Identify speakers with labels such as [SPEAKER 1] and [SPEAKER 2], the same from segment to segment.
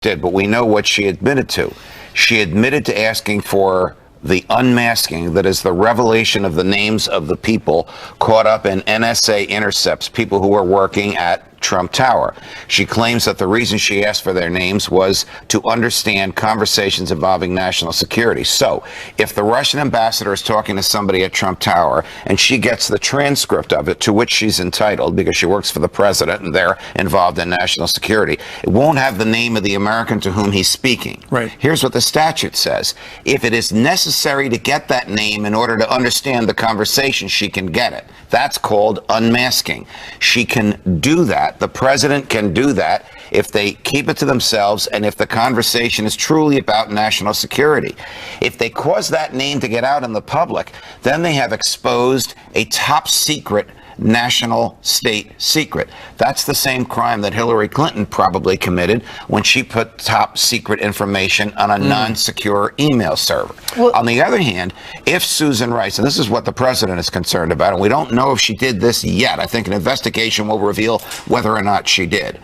[SPEAKER 1] did, but we know what she admitted to. She admitted to asking for the unmasking, that is the revelation of the names of the people caught up in NSA intercepts, people who were working at Trump Tower. She claims that the reason she asked for their names was to understand conversations involving national security. So if the Russian ambassador is talking to somebody at Trump Tower and she gets the transcript of it, to which she's entitled because she works for the president and they're involved in national security, it won't have the name of the American to whom he's speaking.
[SPEAKER 2] Right.
[SPEAKER 1] Here's what the statute says. If it is necessary to get that name in order to understand the conversation, she can get it. That's called unmasking. She can do that. The president can do that if they keep it to themselves and if the conversation is truly about national security. If they cause that name to get out in the public, then they have exposed a top secret national state secret. That's the same crime that Hillary Clinton probably committed when she put top secret information on a non-secure email server. Well, on the other hand, if Susan Rice, and this is what the president is concerned about, and we don't know if she did this yet, I think an investigation will reveal whether or not she did,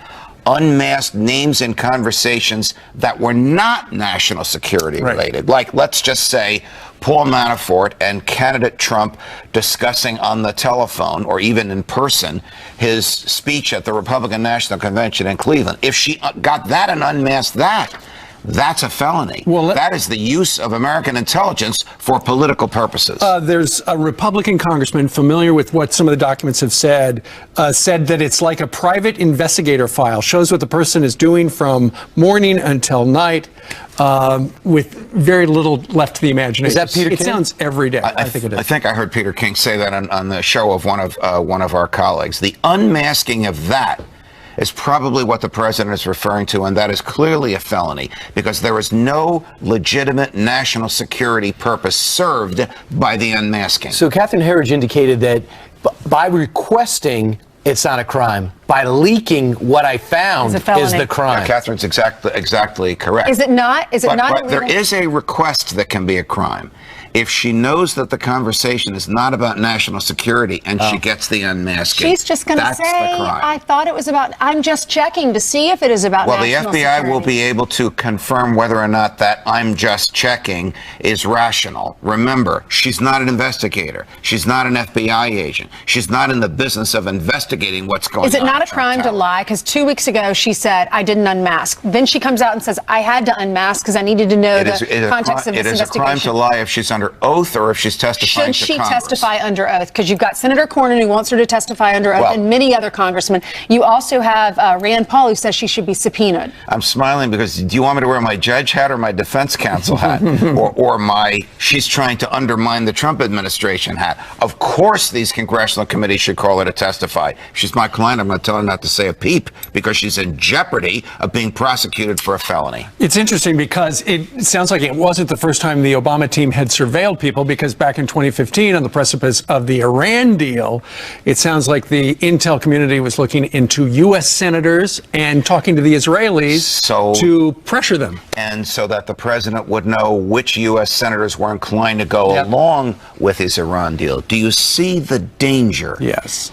[SPEAKER 1] unmasked names and conversations that were not national security related. Like, let's just say Paul Manafort and candidate Trump discussing on the telephone or even in person his speech at the Republican National Convention in Cleveland. If she got that and unmasked that, that's a felony. Well, that is the use of American intelligence for political purposes.
[SPEAKER 2] There's a Republican congressman familiar with what some of the documents have said that it's like a private investigator file, shows what the person is doing from morning until night, with very little left to the imagination.
[SPEAKER 3] Is that Peter King?
[SPEAKER 2] It sounds every day. I think it is.
[SPEAKER 1] I think I heard Peter King say that on the show of one of our colleagues. The unmasking of that is probably what the president is referring to, and that is clearly a felony because there is no legitimate national security purpose served by the unmasking.
[SPEAKER 3] So Catherine Herridge indicated that by requesting, it's not a crime. By leaking what I found is the crime.
[SPEAKER 1] Yeah, Catherine's exactly correct.
[SPEAKER 4] Is it not? Is it not?
[SPEAKER 1] But there is a request that can be a crime. If she knows that the conversation is not about national security and she gets the unmasking,
[SPEAKER 4] she's just going to say, I thought it was about, I'm just checking to see if it is about national security.
[SPEAKER 1] Well, the FBI will be able to confirm whether or not that I'm just checking is rational. Remember, she's not an investigator. She's not an FBI agent. She's not in the business of investigating what's going on.
[SPEAKER 4] Is it not a crime to lie? Because 2 weeks ago she said, I didn't unmask. Then she comes out and says, I had to unmask because I needed to know the context of this investigation.
[SPEAKER 1] It is a crime to lie if she's under oath or if she's testifying
[SPEAKER 4] Should
[SPEAKER 1] to Congress.
[SPEAKER 4] Should she testify under oath? Because you've got Senator Cornyn who wants her to testify under oath and many other congressmen. You also have Rand Paul who says she should be subpoenaed.
[SPEAKER 1] I'm smiling because do you want me to wear my judge hat or my defense counsel hat or my she's trying to undermine the Trump administration hat? Of course these congressional committees should call her to testify. If she's my client, I'm going to tell her not to say a peep because she's in jeopardy of being prosecuted for a felony.
[SPEAKER 2] It's interesting because it sounds like it wasn't the first time the Obama team had surveilled people, because back in 2015 on the precipice of the Iran deal, it sounds like the intel community was looking into U.S. senators and talking to the Israelis to pressure them.
[SPEAKER 1] And so that the president would know which U.S. senators were inclined to go along with his Iran deal. Do you see the danger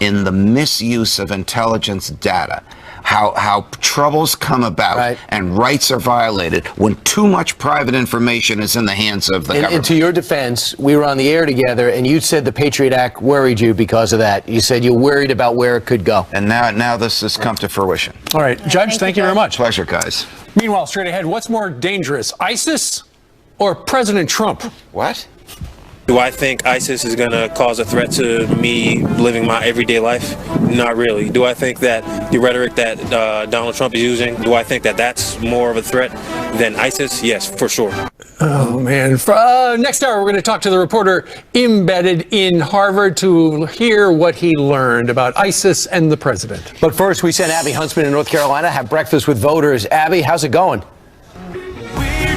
[SPEAKER 1] in the misuse of intelligence data? How troubles come about and rights are violated when too much private information is in the hands of the government.
[SPEAKER 3] And to your defense, we were on the air together, and you said the Patriot Act worried you because of that. You said you're worried about where it could go.
[SPEAKER 1] And now this has come to fruition.
[SPEAKER 2] All right, Judge, thank you very much.
[SPEAKER 1] Pleasure, guys.
[SPEAKER 2] Meanwhile, straight ahead, what's more dangerous, ISIS or President Trump?
[SPEAKER 1] What?
[SPEAKER 5] Do I think ISIS is going to cause a threat to me living my everyday life? Not really. Do I think that the rhetoric that Donald Trump is using, do I think that that's more of a threat than ISIS? Yes, for sure.
[SPEAKER 2] Oh, man. Next hour, we're going to talk to the reporter embedded in Harvard to hear what he learned about ISIS and the president.
[SPEAKER 3] But first, we sent Abby Huntsman in North Carolina to have breakfast with voters. Abby, how's it going?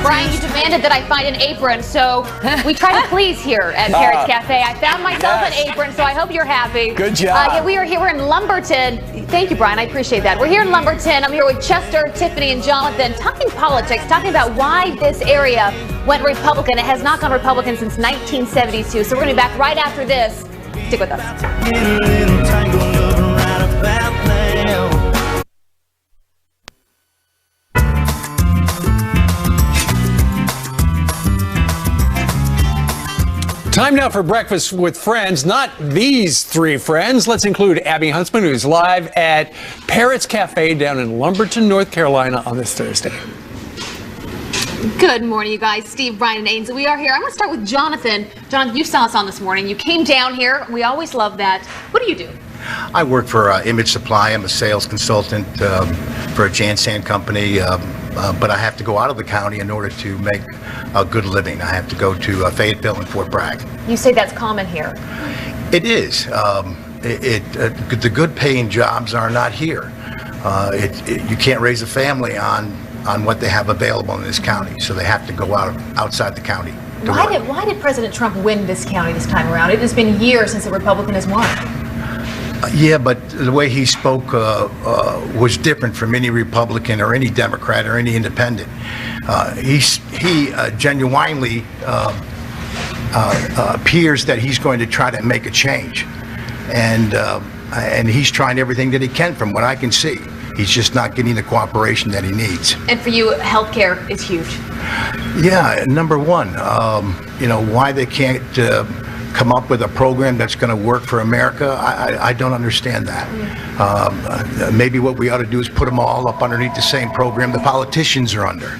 [SPEAKER 6] Brian, you demanded that I find an apron, so we try to please here at Parrots Cafe. I found myself an apron, so I hope you're happy.
[SPEAKER 3] Good job.
[SPEAKER 6] Yeah, we are here. We're in Lumberton. Thank you, Brian. I appreciate that. We're here in Lumberton. I'm here with Chester, Tiffany, and Jonathan, talking politics, talking about why this area went Republican. It has not gone Republican since 1972. So we're going to be back right after this. Stick with us.
[SPEAKER 2] Time now for Breakfast with Friends. Not these three friends. Let's include Abby Huntsman, who's live at Parrots Cafe down in Lumberton, North Carolina on this Thursday.
[SPEAKER 6] Good morning, you guys. Steve, Brian, and Ainsley. We are here. I'm going to start with Jonathan. Jonathan, you saw us on this morning. You came down here. We always love that. What do you do?
[SPEAKER 7] I work for Image Supply. I'm a sales consultant for a Jansan company, but I have to go out of the county in order to make a good living. I have to go to Fayetteville and Fort Bragg.
[SPEAKER 6] You say that's common here.
[SPEAKER 7] It is. The good paying jobs are not here. You can't raise a family on what they have available in this county, so they have to go outside the county.
[SPEAKER 6] Why did President Trump win this county this time around? It has been years since a Republican has won.
[SPEAKER 7] Yeah, but the way he spoke was different from any Republican or any Democrat or any independent. He genuinely appears that he's going to try to make a change, and he's trying everything that he can from what I can see. He's just not getting the cooperation that he needs.
[SPEAKER 6] And for you, healthcare is huge.
[SPEAKER 7] Yeah, number one, why they can't come up with a program that's going to work for America, I don't understand that. Maybe what we ought to do is put them all up underneath the same program the politicians are under.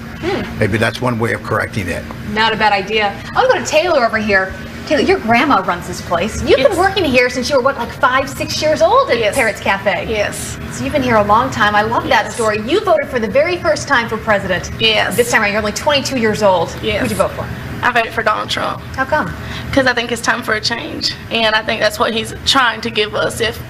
[SPEAKER 7] Maybe that's one way of correcting it.
[SPEAKER 6] Not a bad idea. I'll go to Taylor over here. Taylor, your grandma runs this place. You've been working here since you were, like 5, 6 years old at Parrots Cafe?
[SPEAKER 8] Yes.
[SPEAKER 6] So you've been here a long time. I love that story. You voted for the very first time for president.
[SPEAKER 8] Yes.
[SPEAKER 6] This time around, you're only 22 years old.
[SPEAKER 8] Yes.
[SPEAKER 6] Who'd you vote for?
[SPEAKER 8] I voted for Donald Trump.
[SPEAKER 6] How come?
[SPEAKER 8] Because I think it's time for a change. And I think that's what he's trying to give us. If,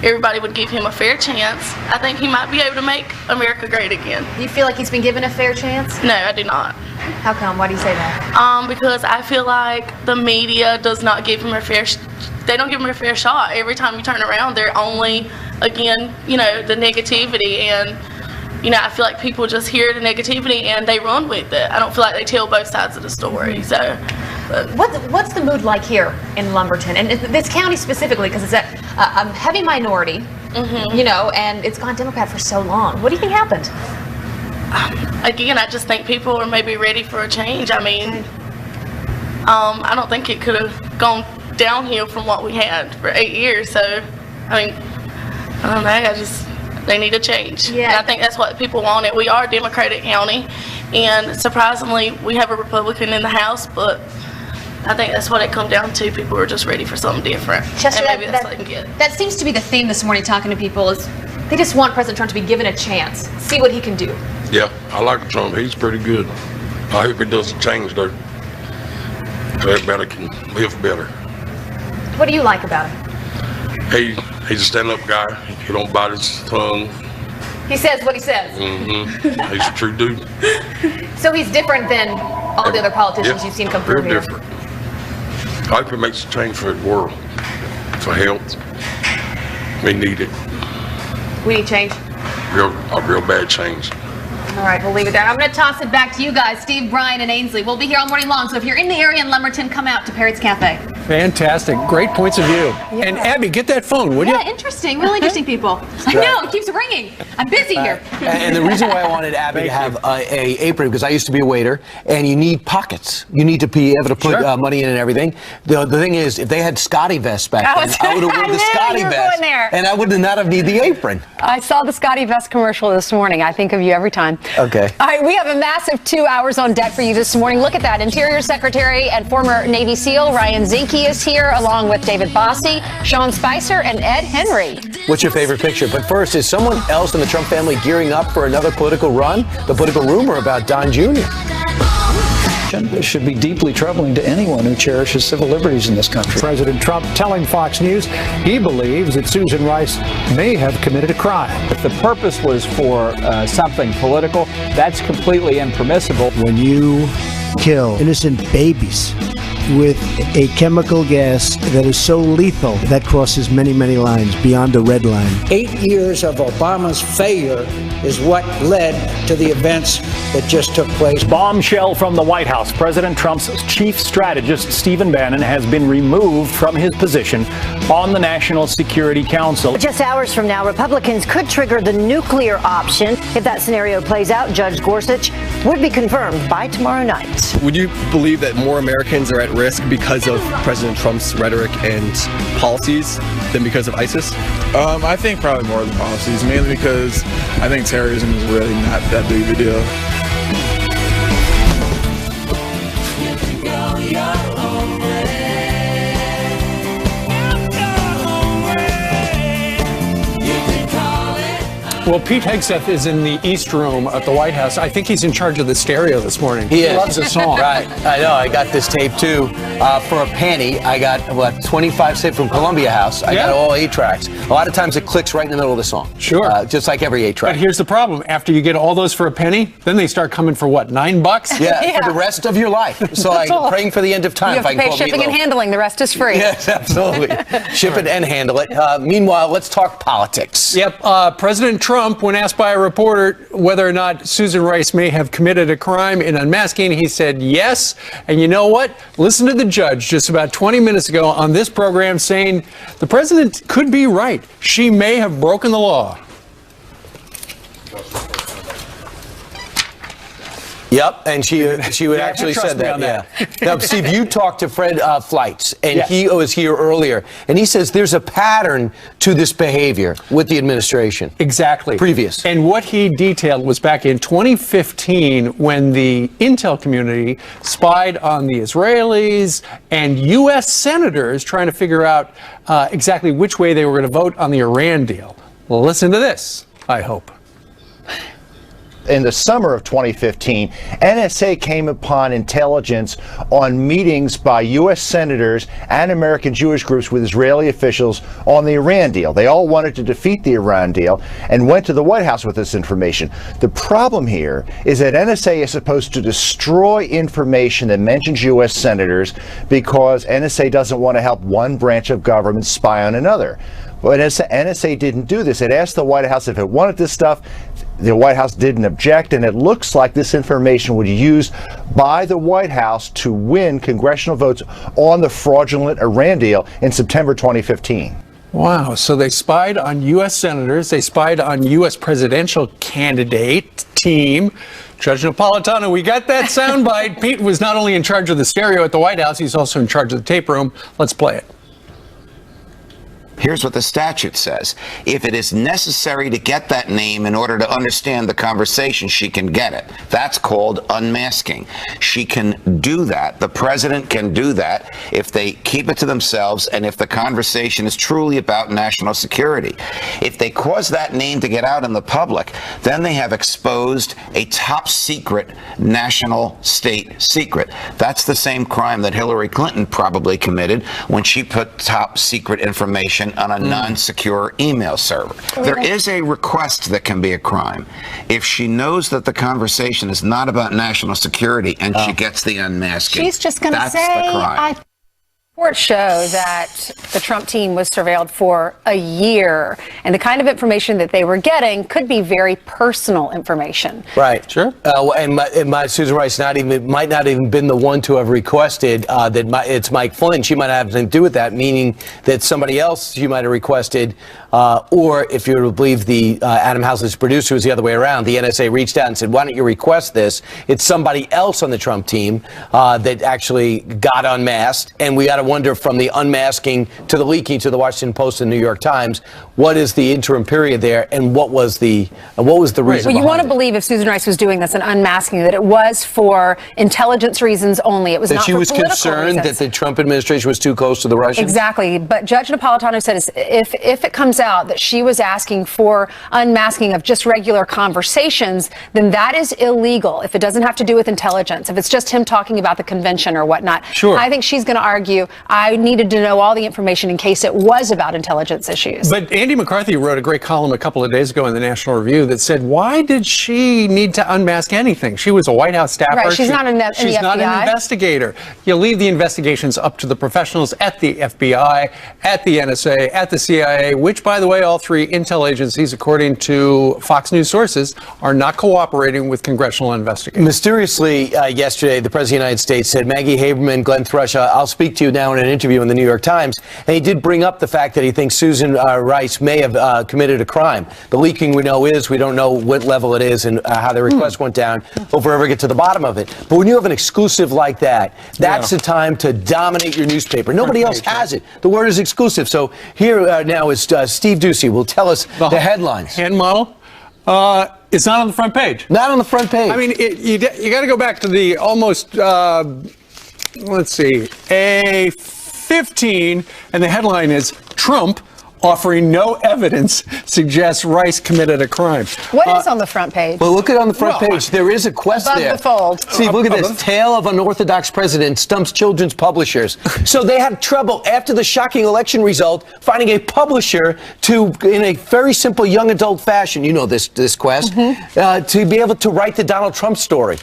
[SPEAKER 8] everybody would give him a fair chance, I think he might be able to make America great again.
[SPEAKER 6] Do you feel like he's been given a fair chance?
[SPEAKER 8] No, I do not.
[SPEAKER 6] How come? Why do you say that?
[SPEAKER 8] Because I feel like the media does not give him they don't give him a fair shot. Every time you turn around, they're only, again, the negativity. And, I feel like people just hear the negativity and they run with it. I don't feel like they tell both sides of the story. So,
[SPEAKER 6] what's the mood like here in Lumberton, and this county specifically, because it's a heavy minority, and it's gone Democrat for so long. What do you think happened?
[SPEAKER 8] Again, I just think people are maybe ready for a change. I mean, I don't think it could have gone downhill from what we had for 8 years. So, I mean, I don't know. They need a change. Yeah. And I think that's what people wanted. We are a Democratic county, and surprisingly, we have a Republican in the House, but I think that's what it comes down to. People are just ready for something different.
[SPEAKER 6] Chester,
[SPEAKER 8] and maybe that's what they can get.
[SPEAKER 6] That seems to be the theme this morning, talking to people, is they just want President Trump to be given a chance, see what he can do.
[SPEAKER 9] Yeah, I like Trump. He's pretty good. I hope he does a change, though, so everybody can live better.
[SPEAKER 6] What do you like about him?
[SPEAKER 9] He's a stand-up guy. He don't bite his tongue.
[SPEAKER 6] He says what he says.
[SPEAKER 9] He's a true dude.
[SPEAKER 6] So he's different than all the other politicians you've seen come through here.
[SPEAKER 9] Very different. I hope he makes a change for the world, for health. We need it.
[SPEAKER 6] We need change.
[SPEAKER 9] A real bad change.
[SPEAKER 6] All right, we'll leave it there. I'm going to toss it back to you guys, Steve, Brian, and Ainsley. We'll be here all morning long, so if you're in the area in Lumberton, come out to Parrots Cafe.
[SPEAKER 2] Fantastic. Great points of view. Yeah. And Abby, get that phone, would you?
[SPEAKER 6] Yeah, interesting. Really interesting people. I know, it keeps ringing. I'm busy here.
[SPEAKER 3] And the reason why I wanted Abby to have a apron, because I used to be a waiter, and you need pockets. You need to be able to put money in and everything. The thing is, if they had Scotty vests back then, I would have worn the Scotty vest, and I would not have needed the apron.
[SPEAKER 4] I saw the Scotty vest commercial this morning. I think of you every time.
[SPEAKER 3] Okay.
[SPEAKER 4] All right, we have a massive 2 hours on deck for you this morning. Look at that. Interior Secretary and former Navy SEAL Ryan Zinke is here, along with David Bossie, Sean Spicer, and Ed Henry.
[SPEAKER 3] What's your favorite picture? But first, is someone else in the Trump family gearing up for another political run? The political rumor about Don Jr.
[SPEAKER 10] It should be deeply troubling to anyone who cherishes civil liberties in this country. President Trump telling Fox News he believes that Susan Rice may have committed a crime.
[SPEAKER 11] If the purpose was for something political, that's completely impermissible.
[SPEAKER 12] When you kill innocent babies with a chemical gas that is so lethal that crosses many, many lines beyond the red line.
[SPEAKER 13] 8 years of Obama's failure is what led to the events that just took place.
[SPEAKER 11] Bombshell from the White House. President Trump's chief strategist, Stephen Bannon, has been removed from his position on the National Security Council.
[SPEAKER 14] Just hours from now, Republicans could trigger the nuclear option. If that scenario plays out, Judge Gorsuch would be confirmed by tomorrow night.
[SPEAKER 15] Would you believe that more Americans are at at risk because of President Trump's rhetoric and policies than because of ISIS?
[SPEAKER 16] I think probably more than policies, mainly because I think terrorism is really not that big of a deal.
[SPEAKER 2] Well, Pete Hegseth is in the East Room at the White House. I think he's in charge of the stereo this morning.
[SPEAKER 3] He is.
[SPEAKER 2] Loves the song.
[SPEAKER 3] Right. I know. I got this tape, too. For a penny, I got, 25 cents from Columbia House. I got all 8 tracks. A lot of times it clicks right in the middle of the song.
[SPEAKER 2] Sure.
[SPEAKER 3] Just like every 8 track.
[SPEAKER 2] But here's the problem. After you get all those for a penny, then they start coming for what, $9?
[SPEAKER 3] Yeah, for the rest of your life. So I'm praying for the end of time.
[SPEAKER 4] You have to pay shipping and handling. The rest is free.
[SPEAKER 3] Yes, absolutely. Ship it and handle it. Meanwhile, let's talk politics.
[SPEAKER 2] Yep. President Trump, when asked by a reporter whether or not Susan Rice may have committed a crime in unmasking, he said yes. And you know what? Listen to the judge just about 20 minutes ago on this program saying the president could be right. She may have broken the law.
[SPEAKER 3] Yep, and she would actually said that. Yeah. Now, Steve, you talked to Fred Fleitz, and he was here earlier, and he says there's a pattern to this behavior with the administration.
[SPEAKER 2] Exactly.
[SPEAKER 3] Previous.
[SPEAKER 2] And what he detailed was back in 2015 when the intel community spied on the Israelis and U.S. senators trying to figure out exactly which way they were going to vote on the Iran deal. Well, listen to this, I hope.
[SPEAKER 17] In the summer of 2015, NSA came upon intelligence on meetings by U.S. senators and American Jewish groups with Israeli officials on the Iran deal. They all wanted to defeat the Iran deal and went to the White House with this information. The problem here is that NSA is supposed to destroy information that mentions U.S. senators because NSA doesn't want to help one branch of government spy on another. But NSA didn't do this. It asked the White House if it wanted this stuff. The White House didn't object, and it looks like this information would be used by the White House to win congressional votes on the fraudulent Iran deal in September 2015.
[SPEAKER 2] Wow. So they spied on U.S. senators. They spied on U.S. presidential candidate team. Judge Napolitano, we got that soundbite. Pete was not only in charge of the stereo at the White House, he's also in charge of the tape room. Let's play it.
[SPEAKER 1] Here's what the statute says. If it is necessary to get that name in order to understand the conversation, she can get it. That's called unmasking. She can do that. The president can do that if they keep it to themselves and if the conversation is truly about national security. If they cause that name to get out in the public, then they have exposed a top secret national state secret. That's the same crime that Hillary Clinton probably committed when she put top secret information on a non-secure email server. There is a request that can be a crime. If she knows that the conversation is not about national security and she gets the unmasking,
[SPEAKER 4] she's just going to say,
[SPEAKER 1] the crime.
[SPEAKER 4] Reports show that the Trump team was surveilled for a year, and the kind of information that they were getting could be very personal information.
[SPEAKER 3] Right. Sure. And Susan Rice might not even been the one to have requested it's Mike Flynn. She might have nothing to do with that, meaning that somebody else she might have requested, or if you were to believe the Adam House's producer, was the other way around. The NSA reached out and said, "Why don't you request this?" It's somebody else on the Trump team that actually got unmasked, and we got to wonder from the unmasking to the leaking to the Washington Post and New York Times, what is the interim period there, and what was the reason?
[SPEAKER 4] Well, you want to believe if Susan Rice was doing this and unmasking that it was for intelligence reasons only. It was not for political reasons.
[SPEAKER 3] That she was concerned that the Trump administration was too close to the Russians?
[SPEAKER 4] Exactly. But Judge Napolitano said if it comes out that she was asking for unmasking of just regular conversations, then that is illegal if it doesn't have to do with intelligence, if it's just him talking about the convention or whatnot.
[SPEAKER 2] Sure.
[SPEAKER 4] I think she's going to argue, I needed to know all the information in case it was about intelligence issues.
[SPEAKER 2] But Andy McCarthy wrote a great column a couple of days ago in the National Review that said, why did she need to unmask anything? She was a White House staffer.
[SPEAKER 4] Right, she's not an
[SPEAKER 2] investigator. You leave the investigations up to the professionals at the FBI, at the NSA, at the CIA, which, by the way, all three intel agencies, according to Fox News sources, are not cooperating with congressional investigators.
[SPEAKER 3] Mysteriously, yesterday, the President of the United States said, Maggie Haberman, Glenn Thrush, I'll speak to you now in an interview in the New York Times, and he did bring up the fact that he thinks Susan Rice may have committed a crime. The leaking we know is, we don't know what level it is and how the request went down, or if we ever get to the bottom of it. But when you have an exclusive like that, that's the time to dominate your newspaper. Nobody else has it. The word is exclusive. So here now is Steve Doocy will tell us the headlines.
[SPEAKER 2] Hand model? It's not on the front page.
[SPEAKER 3] Not on the front page.
[SPEAKER 2] I mean, you got to go back to the almost, let's see, A15, and the headline is Trump offering no evidence suggests Rice committed a crime.
[SPEAKER 4] What is on the front page?
[SPEAKER 3] Well, look at it on the front page. There is a quest
[SPEAKER 4] Above
[SPEAKER 3] there.
[SPEAKER 4] the fold.
[SPEAKER 3] Steve, look at this. Tale of unorthodox president stumps children's publishers. So they had trouble after the shocking election result finding a publisher to, in a very simple young adult fashion, you know this quest, to be able to write the Donald Trump story.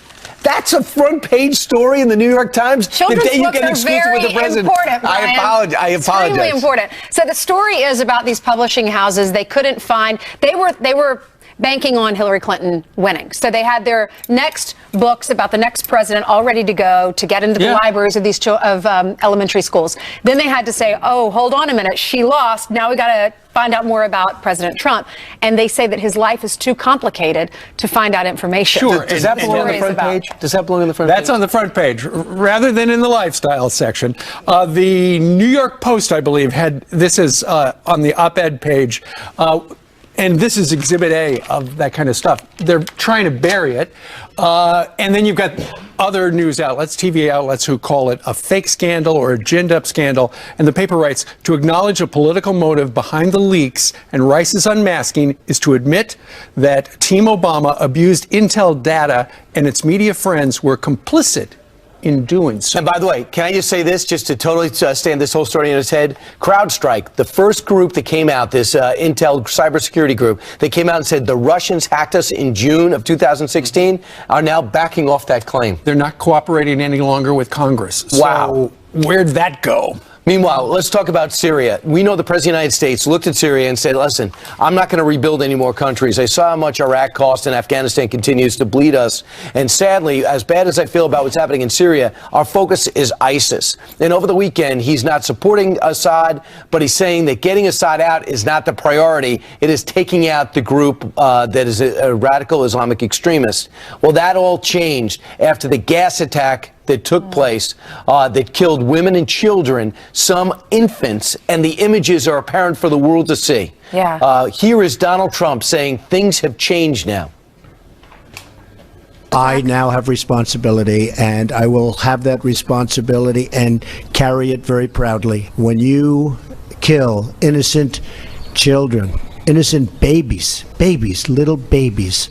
[SPEAKER 3] That's a front page story in the New York Times.
[SPEAKER 4] Children's
[SPEAKER 3] the day you
[SPEAKER 4] books
[SPEAKER 3] get
[SPEAKER 4] are
[SPEAKER 3] exclusive
[SPEAKER 4] very
[SPEAKER 3] with the president.
[SPEAKER 4] important, Brian.
[SPEAKER 3] I apologize.
[SPEAKER 4] Extremely important. So the story is about these publishing houses. They couldn't find. They were banking on Hillary Clinton winning. So they had their next books about the next president all ready to go to get into the libraries of these elementary schools. Then they had to say, oh, hold on a minute, she lost. Now we got to find out more about President Trump. And they say that his life is too complicated to find out information.
[SPEAKER 2] Sure.
[SPEAKER 3] Does that belong on the front page? Does that belong on the front page?
[SPEAKER 2] That's on the front page, rather than in the lifestyle section. The New York Post, I believe, had this is on the op-ed page. And this is Exhibit A of that kind of stuff. They're trying to bury it. And then you've got other news outlets, TV outlets, who call it a fake scandal or a ginned-up scandal. And the paper writes, to acknowledge a political motive behind the leaks and Rice's unmasking is to admit that Team Obama abused Intel data and its media friends were complicit in doing so.
[SPEAKER 3] And by the way, can I just say this, just to totally stand this whole story on its head? CrowdStrike, the first group that came out, this Intel cybersecurity group, they came out and said the Russians hacked us in June of 2016, are now backing off that claim.
[SPEAKER 2] They're not cooperating any longer with Congress.
[SPEAKER 3] Wow.
[SPEAKER 2] So where'd that go?
[SPEAKER 3] Meanwhile, let's talk about Syria. We know the President of the United States looked at Syria and said, listen, I'm not going to rebuild any more countries. I saw how much Iraq cost and Afghanistan continues to bleed us. And sadly, as bad as I feel about what's happening in Syria, our focus is ISIS. And over the weekend, he's not supporting Assad, but he's saying that getting Assad out is not the priority. It is taking out the group that is a radical Islamic extremist. Well, that all changed after the gas attack that took place that killed women and children, some infants, and the images are apparent for the world to see.
[SPEAKER 4] Yeah.
[SPEAKER 3] Here is Donald Trump saying things have changed now.
[SPEAKER 12] I now have responsibility, and I will have that responsibility and carry it very proudly. When you kill innocent children, innocent babies, little babies,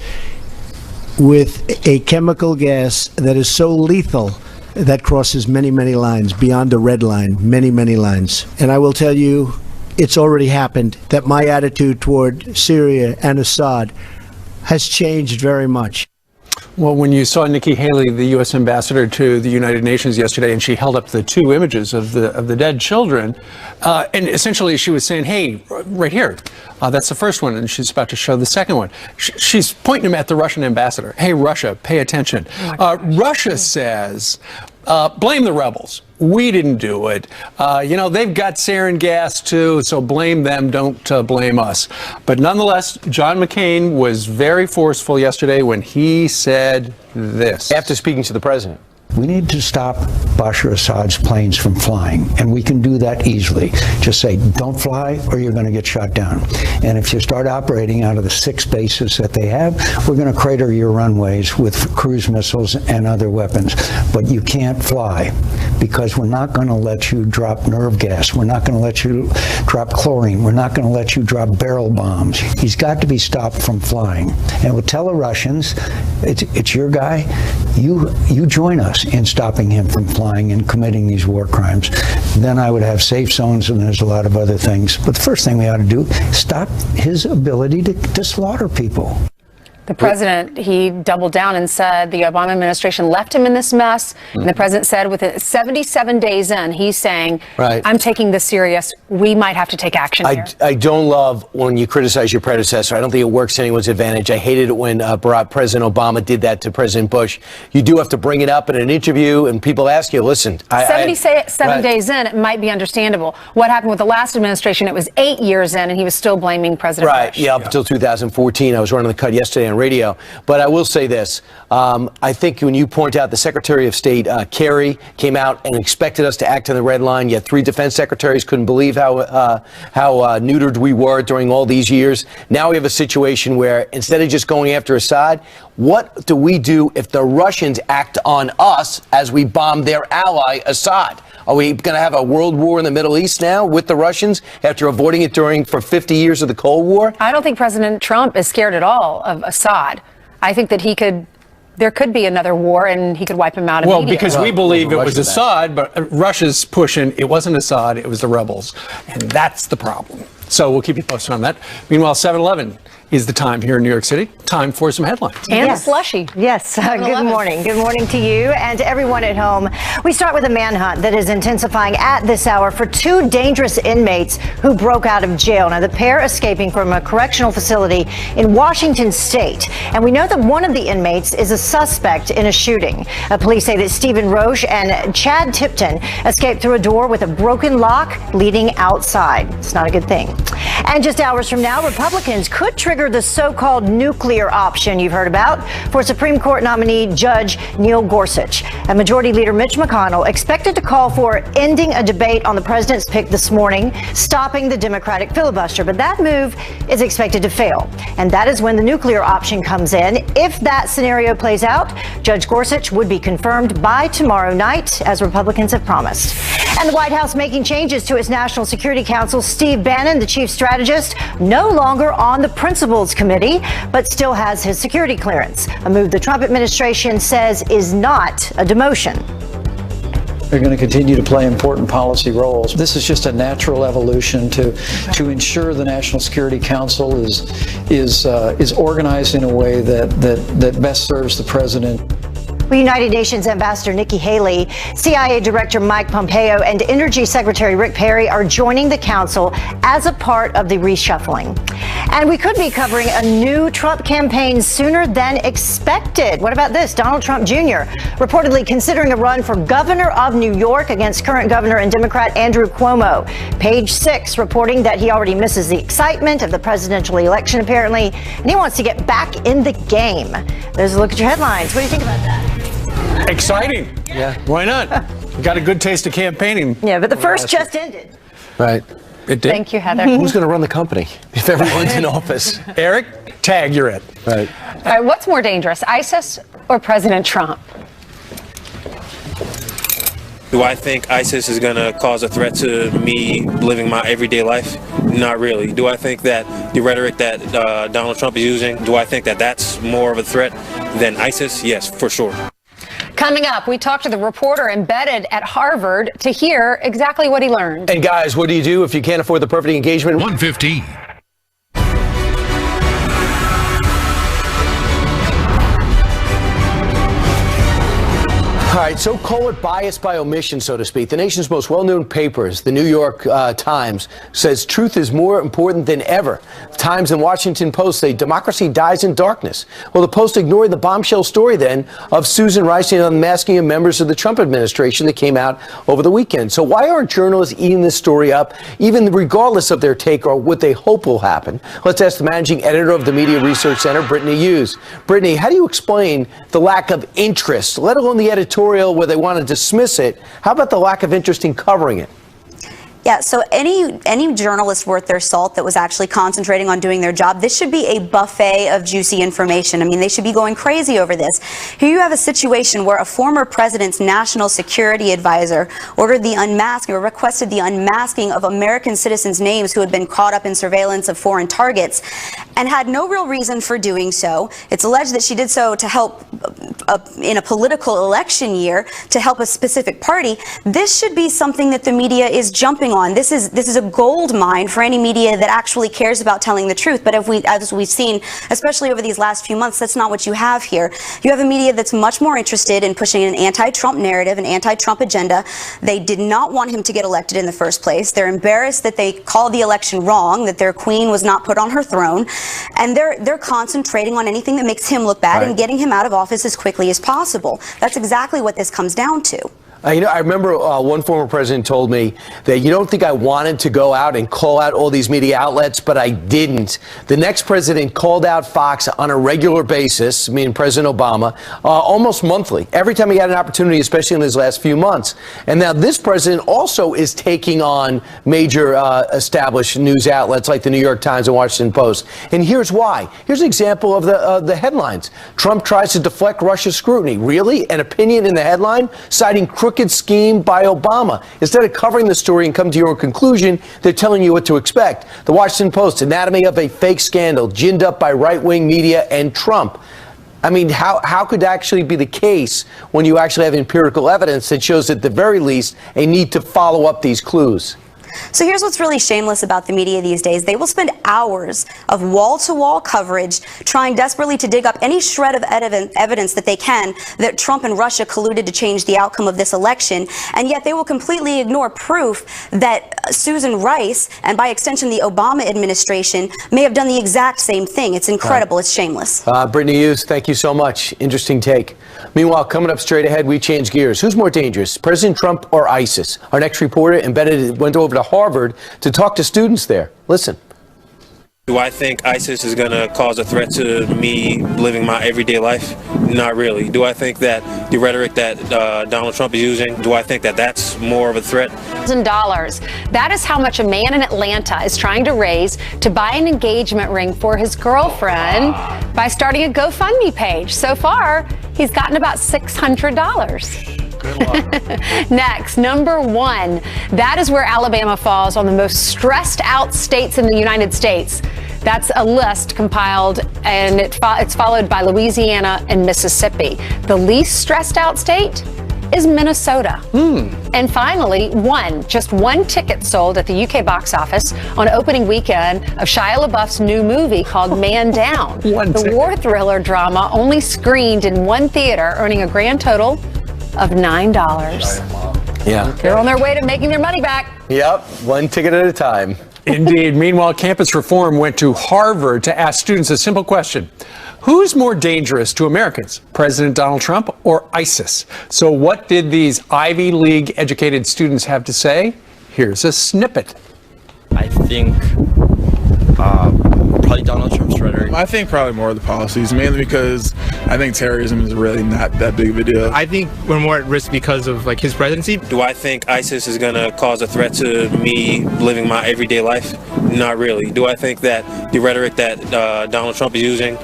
[SPEAKER 12] with a chemical gas that is so lethal that crosses many, many lines, beyond a red line, many, many lines. And I will tell you, it's already happened, that my attitude toward Syria and Assad has changed very much.
[SPEAKER 2] Well, when you saw Nikki Haley, the U.S. ambassador to the United Nations yesterday, and she held up the two images of the dead children, and essentially she was saying, hey, right here, that's the first one, and she's about to show the second one. She's pointing them at the Russian ambassador. Hey, Russia, pay attention. Russia says, blame the rebels. We didn't do it. They've got sarin gas too, so blame them, don't blame us. But nonetheless, John McCain was very forceful yesterday when he said this.
[SPEAKER 3] After speaking to the president.
[SPEAKER 10] We need to stop Bashar Assad's planes from flying, and we can do that easily. Just say, don't fly or you're going to get shot down. And if you start operating out of the 6 bases that they have, we're going to crater your runways with cruise missiles and other weapons. But you can't fly because we're not going to let you drop nerve gas. We're not going to let you drop chlorine. We're not going to let you drop barrel bombs. He's got to be stopped from flying. And we'll tell the Russians, it's your guy. You join us in stopping him from flying and committing these war crimes. Then I would have safe zones, and there's a lot of other things. But the first thing we ought to do is stop his ability to slaughter people.
[SPEAKER 4] The president, he doubled down and said the Obama administration left him in this mess. And the president said within 77 days in, he's saying, I'm taking this serious. We might have to take action here.
[SPEAKER 3] I don't love when you criticize your predecessor. I don't think it works to anyone's advantage. I hated it when President Obama did that to President Bush. You do have to bring it up in an interview, and people ask you, listen.
[SPEAKER 4] 77 days in, it might be understandable. What happened with the last administration, it was 8 years in, and he was still blaming President Bush.
[SPEAKER 3] Yeah, up until 2014. I was running the cut yesterday on radio. But I will say this. I think when you point out the Secretary of State, Kerry, came out and expected us to act on the red line, yet 3 defense secretaries couldn't believe how neutered we were during all these years. Now we have a situation where instead of just going after Assad, what do we do if the Russians act on us as we bomb their ally, Assad? Are we going to have a world war in the Middle East now with the Russians after avoiding it for 50 years of the Cold War?
[SPEAKER 4] I don't think President Trump is scared at all of Assad. I think that there could be another war and he could wipe him out immediately.
[SPEAKER 2] Well, because we believe it was Assad, but Russia's pushing, it wasn't Assad, it was the rebels. And that's the problem. So we'll keep you posted on that. Meanwhile, 7-Eleven is the time here in New York City. Time for some headlines.
[SPEAKER 4] And a slushy.
[SPEAKER 14] Yes. Good morning. Good morning to you and to everyone at home. We start with a manhunt that is intensifying at this hour for 2 dangerous inmates who broke out of jail. Now, the pair escaping from a correctional facility in Washington State. And we know that one of the inmates is a suspect in a shooting. Police say that Stephen Roche and Chad Tipton escaped through a door with a broken lock leading outside. It's not a good thing. And just hours from now, Republicans could trigger the so-called nuclear option you've heard about for Supreme Court nominee Judge Neil Gorsuch. And Majority Leader Mitch McConnell expected to call for ending a debate on the president's pick this morning, stopping the Democratic filibuster. But that move is expected to fail. And that is when the nuclear option comes in. If that scenario plays out, Judge Gorsuch would be confirmed by tomorrow night, as Republicans have promised. And the White House making changes to its National Security Council. Steve Bannon, the chief strategist, no longer on the Principals Committee, but still has his security clearance, a move the Trump administration says is not a demotion.
[SPEAKER 18] They're going to continue to play important policy roles. This is just a natural evolution to ensure the National Security Council is organized in a way that best serves the president.
[SPEAKER 14] Well, United Nations Ambassador Nikki Haley, CIA Director Mike Pompeo, and Energy Secretary Rick Perry are joining the council as a part of the reshuffling. And we could be covering a new Trump campaign sooner than expected. What about this? Donald Trump Jr. reportedly considering a run for governor of New York against current governor and Democrat Andrew Cuomo. Page 6 reporting that he already misses the excitement of the presidential election, apparently, and he wants to get back in the game. There's a look at your headlines. What do you think about that?
[SPEAKER 2] Exciting. Yeah. Why not? Got a good taste of campaigning.
[SPEAKER 14] Yeah, but the first just ended.
[SPEAKER 3] Right.
[SPEAKER 2] It did.
[SPEAKER 4] Thank you, Heather.
[SPEAKER 3] Who's going to run the company if everyone's in office?
[SPEAKER 2] Eric, tag, you're it.
[SPEAKER 3] Right.
[SPEAKER 4] All right, what's more dangerous, ISIS or President Trump?
[SPEAKER 5] Do I think ISIS is going to cause a threat to me living my everyday life? Not really. Do I think that the rhetoric that Donald Trump is using, do I think that that's more of a threat than ISIS? Yes, for sure.
[SPEAKER 4] Coming up, we talked to the reporter embedded at Harvard to hear exactly what he learned.
[SPEAKER 3] And guys, what do you do if you can't afford the perfect engagement?
[SPEAKER 19] 115.
[SPEAKER 3] All right, so call it bias by omission, so to speak. The nation's most well-known papers, the New York Times, says truth is more important than ever. The Times and Washington Post say democracy dies in darkness. Well, the Post ignored the bombshell story then of Susan Rice and unmasking of members of the Trump administration that came out over the weekend. So why aren't journalists eating this story up, even regardless of their take or what they hope will happen? Let's ask the managing editor of the Media Research Center, Brittany Hughes. Brittany, how do you explain the lack of interest, let alone the editorial where they want to dismiss it? How about the lack of interest in covering it?
[SPEAKER 20] Yeah, so any journalist worth their salt that was actually concentrating on doing their job, this should be a buffet of juicy information. I mean, they should be going crazy over this. Here you have a situation where a former president's national security advisor ordered the unmasking or requested the unmasking of American citizens' names who had been caught up in surveillance of foreign targets. and had no real reason for doing so. It's alleged that she did so to help in a political election year, to help a specific party. This should be something that the media is jumping on. This is a gold mine for any media that actually cares about telling the truth. But as we've seen, especially over these last few months, that's not what you have here. You have a media that's much more interested in pushing an anti-Trump narrative, an anti-Trump agenda. They did not want him to get elected in the first place. They're embarrassed that they called the election wrong, that their queen was not put on her throne, and they're concentrating on anything that makes him look bad and getting him out of office as quickly as possible. That's exactly what this comes down to.
[SPEAKER 3] I remember one former president told me that you don't think I wanted to go out and call out all these media outlets, but I didn't. The next president called out Fox on a regular basis, meaning President Obama, almost monthly, every time he had an opportunity, especially in his last few months. And now this president also is taking on major established news outlets like the New York Times and Washington Post. And here's why. Here's an example of the headlines. Trump tries to deflect Russia's scrutiny. Really? An opinion in the headline citing crooked scheme by Obama. Instead of covering the story and come to your own conclusion, they're telling you what to expect. The Washington Post, anatomy of a fake scandal, ginned up by right-wing media and Trump. I mean, how could that actually be the case when you actually have empirical evidence that shows at the very least a need to follow up these clues?
[SPEAKER 20] So here's what's really shameless about the media these days. They will spend hours of wall-to-wall coverage trying desperately to dig up any shred of evidence that they can that Trump and Russia colluded to change the outcome of this election, and yet they will completely ignore proof that Susan Rice, and by extension the Obama administration, may have done the exact same thing. It's incredible. It's shameless.
[SPEAKER 3] Brittany Hughes, thank you so much. Interesting take. Meanwhile, coming up straight ahead, we change gears. Who's more dangerous, President Trump or ISIS? Our next reporter went over to Harvard to talk to students there. Listen.
[SPEAKER 5] Do I think ISIS is going to cause a threat to me living my everyday life? Not really. Do I think that the rhetoric that Donald Trump is using, do I think that that's more of a threat?
[SPEAKER 4] $1,000. That is how much a man in Atlanta is trying to raise to buy an engagement ring for his girlfriend by starting a GoFundMe page. So far, he's gotten about $600. Next, number one, that is where Alabama falls on the most stressed out states in the United States. That's a list compiled, and it's followed by Louisiana and Mississippi. The least stressed out state is Minnesota. And finally, just one ticket sold at the UK box office on opening weekend of Shia LaBeouf's new movie called Man Down. The war thriller drama only screened in one theater, earning a grand total of $9.
[SPEAKER 3] Yeah.
[SPEAKER 4] They're on their way to making their money back.
[SPEAKER 3] Yep, one ticket at a time.
[SPEAKER 2] Indeed. Meanwhile, Campus Reform went to Harvard to ask students a simple question. Who's more dangerous to Americans, President Donald Trump or ISIS? So what did these Ivy League educated students have to say? Here's a snippet.
[SPEAKER 15] I think probably Donald Trump's rhetoric.
[SPEAKER 16] I think probably more of the policies, mainly because I think terrorism is really not that big of a deal.
[SPEAKER 19] I think we're more at risk because of his presidency.
[SPEAKER 5] Do I think ISIS is going to cause a threat to me living my everyday life? Not really. Do I think that the rhetoric that Donald Trump is using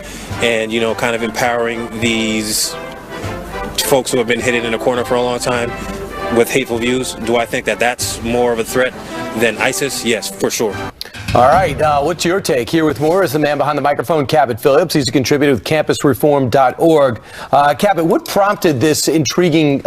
[SPEAKER 5] and, kind of empowering these folks who have been hidden in a corner for a long time with hateful views, do I think that that's more of a threat than ISIS? Yes, for sure.
[SPEAKER 3] All right, what's your take? Here with more is the man behind the microphone, Cabot Phillips. He's a contributor with campusreform.org. Cabot, what prompted this intriguing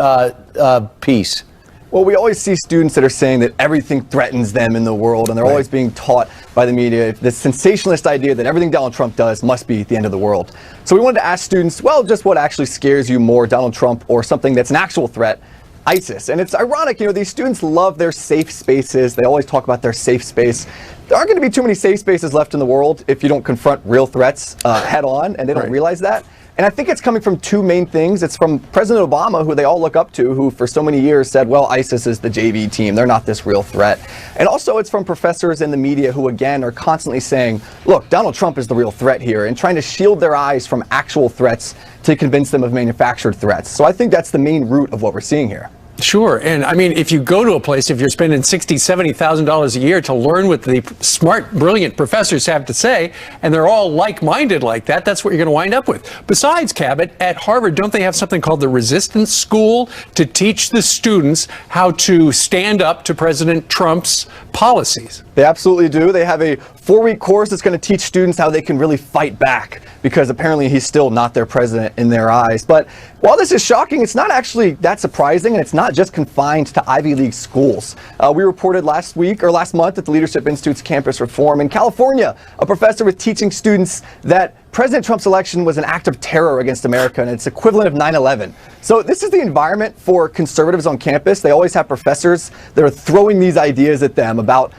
[SPEAKER 3] piece?
[SPEAKER 15] Well, we always see students that are saying that everything threatens them in the world, and they're always being taught by the media this sensationalist idea that everything Donald Trump does must be the end of the world. So we wanted to ask students, well, just what actually scares you more, Donald Trump or something that's an actual threat? ISIS. And it's ironic, these students love their safe spaces. They always talk about their safe space. There aren't going to be too many safe spaces left in the world if you don't confront real threats head on, and they don't realize that. And I think it's coming from two main things. It's from President Obama, who they all look up to, who for so many years said, well, ISIS is the JV team. They're not this real threat. And also it's from professors in the media who, again, are constantly saying, look, Donald Trump is the real threat here, and trying to shield their eyes from actual threats to convince them of manufactured threats. So I think that's the main root of what we're seeing here.
[SPEAKER 2] Sure. And I mean, if you go to a place, if you're spending $60,000, $70,000 a year to learn what the smart, brilliant professors have to say, and they're all like-minded like that, that's what you're going to wind up with. Besides, Cabot, at Harvard, don't they have something called the Resistance School to teach the students how to stand up to President Trump's policies?
[SPEAKER 15] They absolutely do. They have a 4-week course that's going to teach students how they can really fight back, because apparently he's still not their president in their eyes. But while this is shocking, it's not actually that surprising, and it's not just confined to Ivy League schools. We reported last month at the Leadership Institute's Campus Reform in California, a professor was teaching students that President Trump's election was an act of terror against America, and it's equivalent of 9/11. So this is the environment for conservatives on campus. They always have professors that are throwing these ideas at them about